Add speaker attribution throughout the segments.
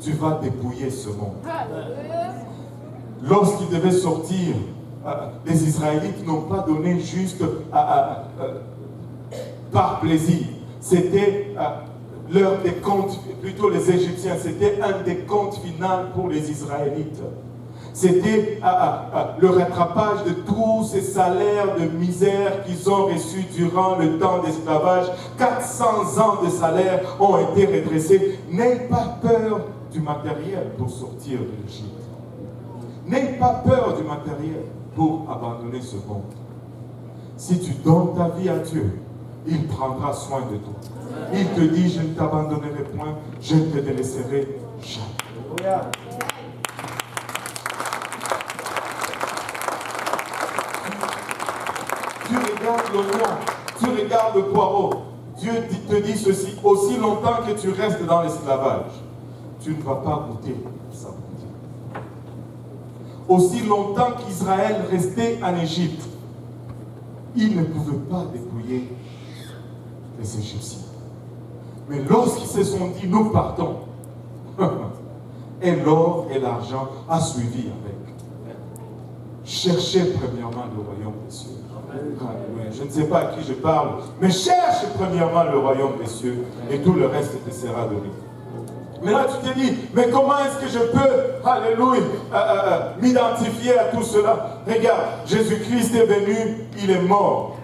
Speaker 1: tu vas dépouiller ce monde. Lorsqu'ils devaient sortir, les Israélites n'ont pas donné juste par plaisir. C'était l'heure des comptes, plutôt les Égyptiens, c'était un des comptes finaux pour les Israélites. C'était le rattrapage de tous ces salaires de misère qu'ils ont reçus durant le temps d'esclavage. 400 ans de salaire ont été redressés. N'aie pas peur du matériel pour sortir de l'Égypte. N'aie pas peur du matériel pour abandonner ce monde. Si tu donnes ta vie à Dieu, il prendra soin de toi. Il te dit, je ne t'abandonnerai point, je ne te délaisserai jamais. Tu regardes l'oignon, tu regardes le poireau. Dieu te dit ceci, aussi longtemps que tu restes dans l'esclavage, tu ne vas pas goûter sa bonté. Aussi longtemps qu'Israël restait en Égypte, il ne pouvait pas dépouiller les Égyptiens. Mais lorsqu'ils se sont dit, nous partons, et l'or et l'argent a suivi avec. Cherchez premièrement le royaume des cieux. Je ne sais pas à qui je parle, mais cherche premièrement le royaume des cieux et tout le reste te sera donné. Mais là tu te dis, mais comment est-ce que je peux, alléluia, m'identifier à tout cela? Regarde, Jésus-Christ est venu, il est mort,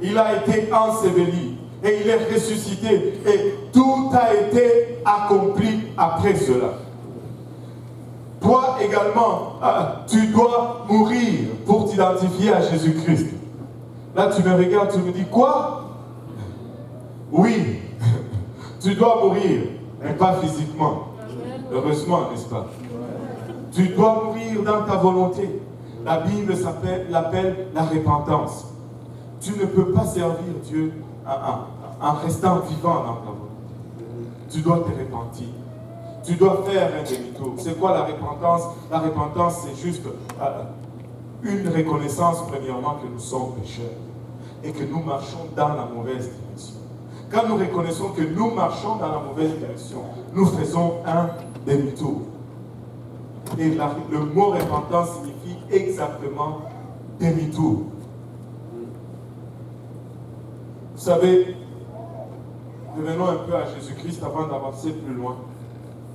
Speaker 1: il a été enseveli et il est ressuscité et tout a été accompli après cela. Toi également, tu dois mourir pour t'identifier à Jésus-Christ. Là, tu me regardes, tu me dis, quoi? Oui, tu dois mourir, mais pas physiquement. Heureusement, n'est-ce pas? Tu dois mourir dans ta volonté. La Bible l'appelle la repentance. Tu ne peux pas servir Dieu en restant vivant dans ta volonté. Tu dois te repentir. Tu dois faire un demi-tour. C'est quoi la repentance? La repentance, c'est juste une reconnaissance, premièrement, que nous sommes pécheurs et que nous marchons dans la mauvaise direction. Quand nous reconnaissons que nous marchons dans la mauvaise direction, nous faisons un demi-tour. Et le mot repentance signifie exactement demi-tour. Vous savez, revenons un peu à Jésus-Christ avant d'avancer plus loin.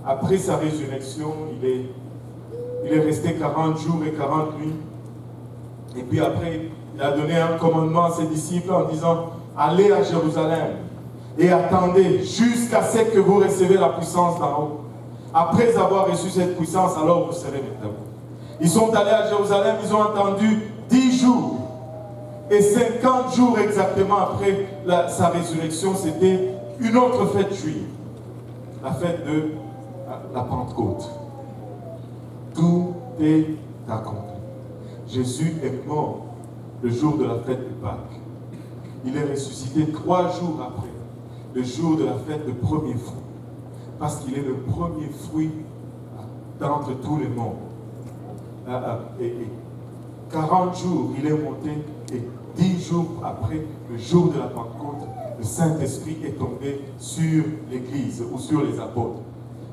Speaker 1: Après sa résurrection, il est resté 40 jours et 40 nuits. Et puis après, il a donné un commandement à ses disciples en disant, allez à Jérusalem et attendez jusqu'à ce que vous recevez la puissance d'en haut. Après avoir reçu cette puissance, alors vous serez mes témoins. Ils sont allés à Jérusalem, ils ont attendu 10 jours. Et 50 jours exactement après sa résurrection, c'était une autre fête juive. La fête de la Pentecôte. Tout est accompli. Jésus est mort le jour de la fête de Pâques. Il est ressuscité 3 jours après, le jour de la fête de premier fruit. Parce qu'il est le premier fruit d'entre tous les mondes. Et 40 jours, il est monté et 10 jours après, le jour de la Pentecôte, le Saint-Esprit est tombé sur l'Église ou sur les apôtres.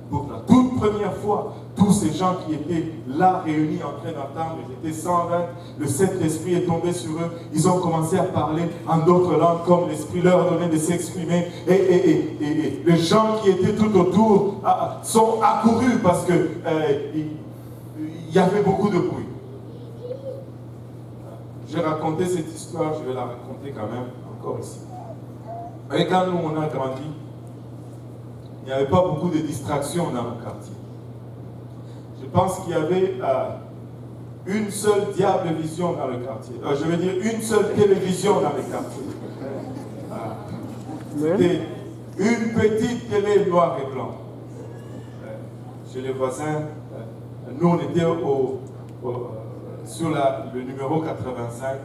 Speaker 1: Pour la toute première fois, tous ces gens qui étaient là réunis en train d'entendre, ils étaient 120, le Saint-Esprit est tombé sur eux, ils ont commencé à parler en d'autres langues comme l'Esprit leur donnait de s'exprimer et les gens qui étaient tout autour sont accourus parce que il y avait beaucoup de bruit. J'ai raconté cette histoire, je vais la raconter quand même encore ici. Et quand nous on a grandi, il n'y avait pas beaucoup de distractions dans le quartier. Je pense qu'il y avait une seule diable vision dans le quartier. Je veux dire une seule télévision dans le quartier. C'était une petite télé noir et blanc. Chez les voisins, nous on était sur le numéro 85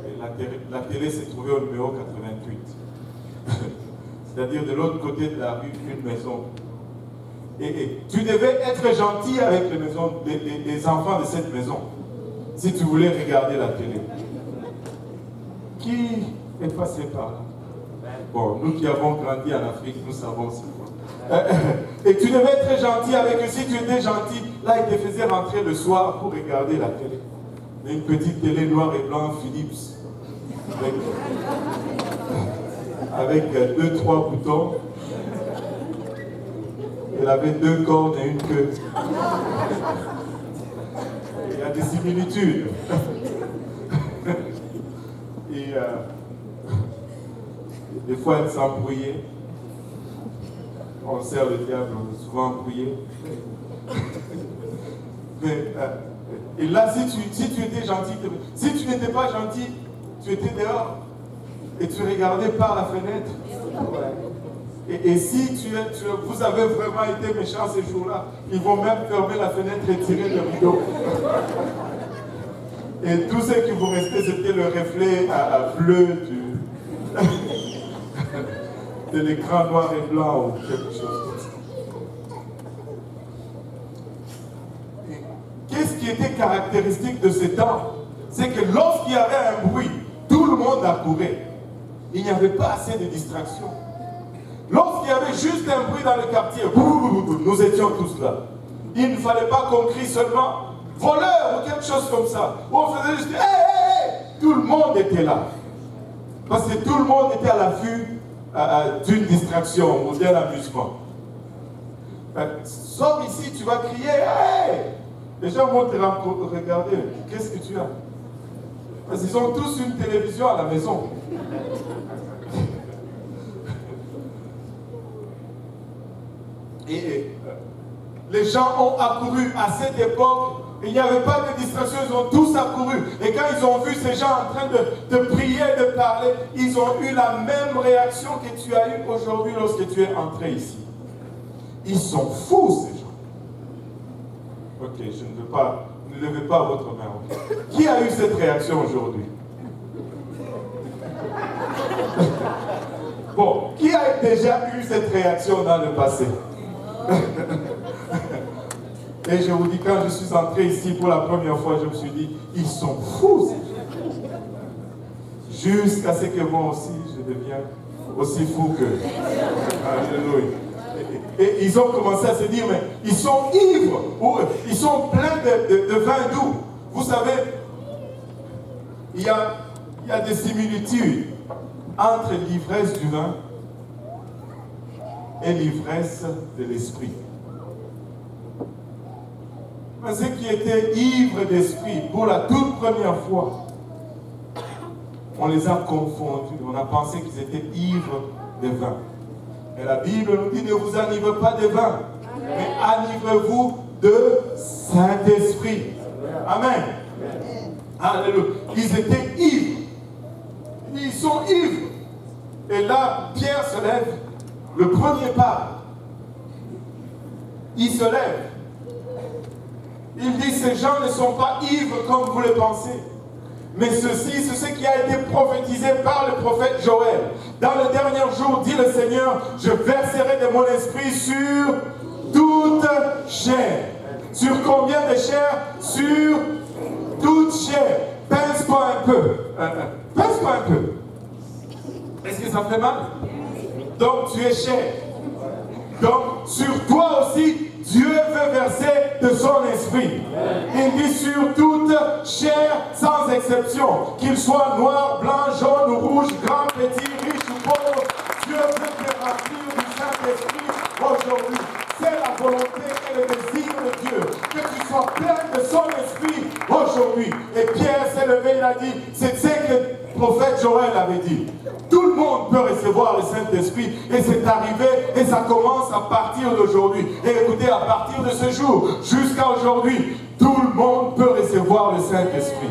Speaker 1: et la télé s'est trouvée au numéro 88. C'est-à-dire de l'autre côté de la rue, une maison. Et tu devais être gentil avec les enfants de cette maison, si tu voulais regarder la télé. Qui est passé par là? Bon, nous qui avons grandi en Afrique, nous savons ce quoi. Et tu devais être gentil avec eux. Si tu étais gentil, là, ils te faisaient rentrer le soir pour regarder la télé. Une petite télé noire et blanc Philips. Avec 2-3 boutons. Elle avait 2 cornes et une queue. Il y a des similitudes. Et des fois, elle s'embrouillait. On sert le diable, souvent embrouillé. Mais, et là, si tu étais gentil, si tu n'étais pas gentil, tu étais dehors et tu regardais par la fenêtre. Et si vous avez vraiment été méchants ces jours-là, ils vont même fermer la fenêtre et tirer le rideau. Et tout ce qui vous restait, c'était le reflet bleu de l'écran noir et blanc ou quelque chose comme ça. Qu'est-ce qui était caractéristique de ces temps? C'est que lorsqu'il y avait un bruit, tout le monde accourait. Il n'y avait pas assez de distractions. Lorsqu'il y avait juste un bruit dans le quartier, nous étions tous là. Il ne fallait pas qu'on crie seulement voleur ou quelque chose comme ça. On faisait juste hé, hé, hé. Tout le monde était là. Parce que tout le monde était à l'affût d'une distraction ou d'un amusement. Sauf ici, tu vas crier hey. Les gens vont te regarder. Qu'est-ce que tu as? Parce qu'ils ont tous une télévision à la maison. Et les gens ont accouru à cette époque. Il n'y avait pas de distraction, ils ont tous accouru. Et quand ils ont vu ces gens en train de prier, de parler, ils ont eu la même réaction que tu as eue aujourd'hui lorsque tu es entré ici. Ils sont fous, ces gens. Ok, je ne veux pas, ne levez pas votre main. Okay. Qui a eu cette réaction aujourd'hui? Bon, qui a déjà eu cette réaction dans le passé? Et je vous dis, quand je suis entré ici pour la première fois, je me suis dit, ils sont fous. Jusqu'à ce que moi aussi, je devienne aussi fou que... Alléluia. Et ils ont commencé à se dire, mais ils sont ivres, ou ils sont pleins de vin doux. Vous savez, il y a des similitudes entre l'ivresse du vin et l'ivresse de l'esprit. Mais ceux qui étaient ivres d'esprit pour la toute première fois, on les a confondus. On a pensé qu'ils étaient ivres de vin. Et la Bible nous dit, ne vous enivrez pas de vin, mais enivrez-vous de Saint-Esprit. Amen. Alléluia. Ils étaient ivres. Ils sont ivres. Et là, Pierre se lève. Le premier pas. Il se lève. Il dit, ces gens ne sont pas ivres comme vous le pensez. Mais ceci, c'est ce qui a été prophétisé par le prophète Joël. Dans le dernier jour, dit le Seigneur, je verserai de mon esprit sur toute chair. Sur combien de chair? Sur toute chair. Pince-toi un peu. Pince-toi un peu. Est-ce que ça fait mal? Donc tu es chair. Donc sur toi aussi, Dieu veut verser de son esprit. Il dit sur toute chair sans exception, qu'il soit noir, blanc, jaune ou rouge, grand, petit, riche ou pauvre, Dieu veut te remplir du Saint-Esprit aujourd'hui. C'est la volonté et le désir de Dieu, que tu sois plein de son esprit aujourd'hui. Et Pierre s'est levé, il a dit, c'est ce que le prophète Joël avait dit. Tout le monde peut recevoir le Saint-Esprit et c'est arrivé et ça commence à partir d'aujourd'hui. Et écoutez, à partir de ce jour jusqu'à aujourd'hui, tout le monde peut recevoir le Saint-Esprit.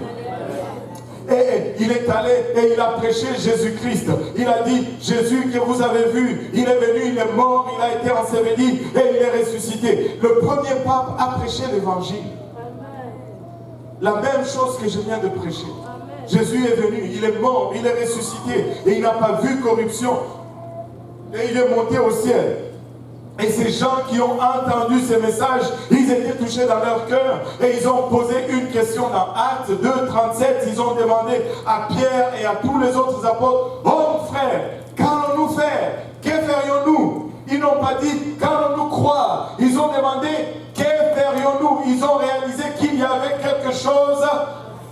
Speaker 1: Et il est allé et il a prêché Jésus-Christ. Il a dit, Jésus que vous avez vu, il est venu, il est mort, il a été enseveli et il est ressuscité. Le premier pape a prêché l'évangile. La même chose que je viens de prêcher. Jésus est venu, il est mort, il est ressuscité et il n'a pas vu corruption. Et il est monté au ciel. Et ces gens qui ont entendu ces messages, ils étaient touchés dans leur cœur et ils ont posé une question dans Actes 2:37. Ils ont demandé à Pierre et à tous les autres apôtres, « Oh frère, qu'allons-nous faire? Que ferions-nous » Ils n'ont pas dit, qu'allons-nous croire? Ils ont demandé, que ferions-nous? Ils ont réalisé qu'il y avait quelque chose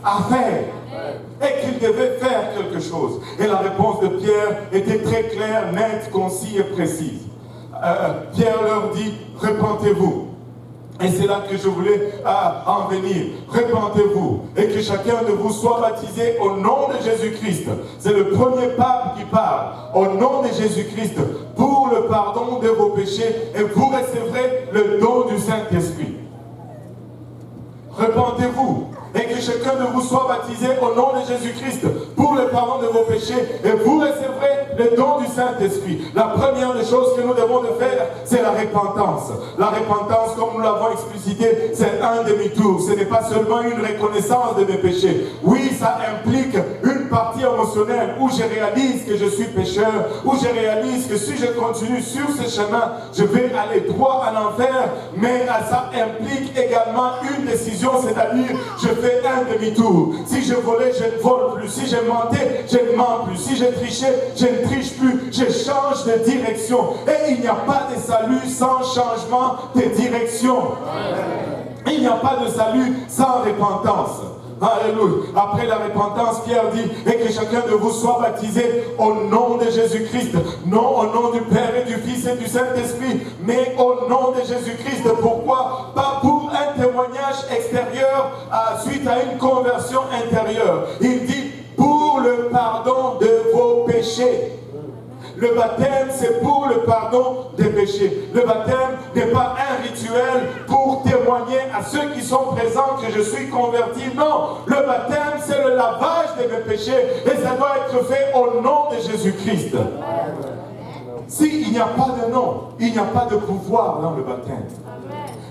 Speaker 1: à faire. Et qu'il devait faire quelque chose. Et la réponse de Pierre était très claire, nette, concise et précise. Pierre leur dit, repentez-vous. Et c'est là que je voulais en venir. Repentez-vous et que chacun de vous soit baptisé au nom de Jésus-Christ. C'est le premier pape qui parle. Au nom de Jésus-Christ pour le pardon de vos péchés et vous recevrez le don du Saint-Esprit. Repentez-vous et que chacun de vous soit baptisé au nom de Jésus-Christ pour le pardon de vos péchés et vous recevrez le don du Saint-Esprit. La première des choses que nous devons de faire, c'est la repentance. La repentance, comme nous l'avons explicité, c'est un demi-tour. Ce n'est pas seulement une reconnaissance de mes péchés. Oui, ça implique une partie émotionnelle où je réalise que je suis pécheur, où je réalise que si je continue sur ce chemin, je vais aller droit à l'enfer, mais ça implique également une décision, c'est-à-dire je fais un demi-tour. Si je volais, je ne vole plus. Si je mentais, je ne mens plus. Si je trichais, je ne triche plus. Je change de direction. Et il n'y a pas de salut sans changement de direction. Il n'y a pas de salut sans repentance. Alléluia. Après la repentance, Pierre dit, et que chacun de vous soit baptisé au nom de Jésus-Christ. Non au nom du Père et du Fils et du Saint-Esprit, mais au nom de Jésus-Christ. Pourquoi? Pas pour un témoignage extérieur suite à une conversion intérieure. Il dit, pour le pardon de vos péchés. Le baptême, c'est pour le pardon des péchés. Le baptême n'est pas un rituel pour témoigner à ceux qui sont présents que je suis converti. Non, le baptême, c'est le lavage de mes péchés et ça doit être fait au nom de Jésus-Christ. S'il n'y a pas de nom, il n'y a pas de pouvoir dans le baptême.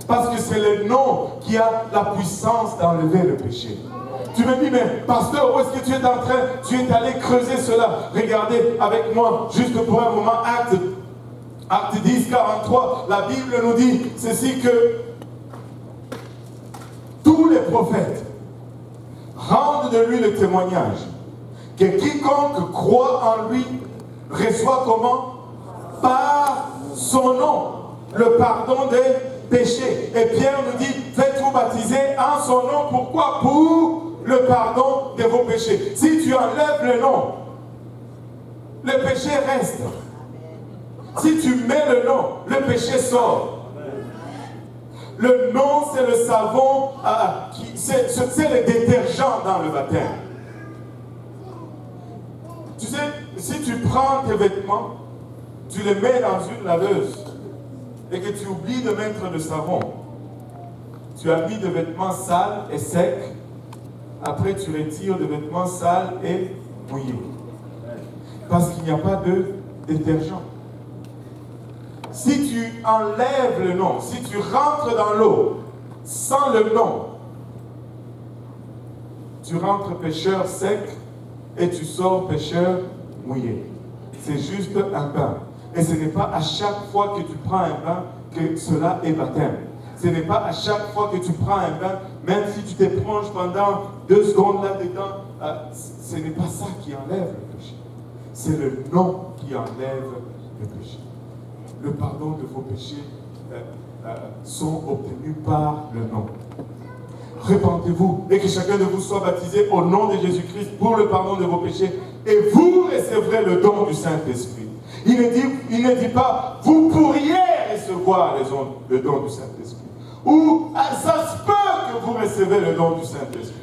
Speaker 1: Parce que c'est le nom qui a la puissance d'enlever le péché. Tu me dis, mais pasteur, où est-ce que tu es en train? Tu es allé creuser cela. Regardez avec moi, juste pour un moment, Acte 10, 43. La Bible nous dit ceci que tous les prophètes rendent de lui le témoignage que quiconque croit en lui reçoit comment? Par son nom, le pardon des péchés. Et Pierre nous dit, faites-vous baptiser en son nom. Pourquoi? Pour le pardon de vos péchés. Si tu enlèves le nom, le péché reste. Si tu mets le nom, le péché sort. Le nom, c'est le savon, c'est le détergent dans le baptême. Tu sais, si tu prends tes vêtements, tu les mets dans une laveuse et que tu oublies de mettre le savon, tu as mis des vêtements sales et secs. Après, tu retires des vêtements sales et mouillés. Parce qu'il n'y a pas de détergent. Si tu enlèves le nom, si tu rentres dans l'eau sans le nom, tu rentres pécheur sec et tu sors pécheur mouillé. C'est juste un bain. Et ce n'est pas à chaque fois que tu prends un bain que cela est baptême. Ce n'est pas à chaque fois que tu prends un bain, même si tu te plonges pendant 2 secondes là-dedans, ce n'est pas ça qui enlève le péché. C'est le nom qui enlève le péché. Le pardon de vos péchés sont obtenus par le nom. Repentez-vous et que chacun de vous soit baptisé au nom de Jésus-Christ pour le pardon de vos péchés et vous recevrez le don du Saint-Esprit. Il ne dit pas, vous pourriez recevoir le don du Saint-Esprit. Ou ça se peut que vous recevez le don du Saint-Esprit.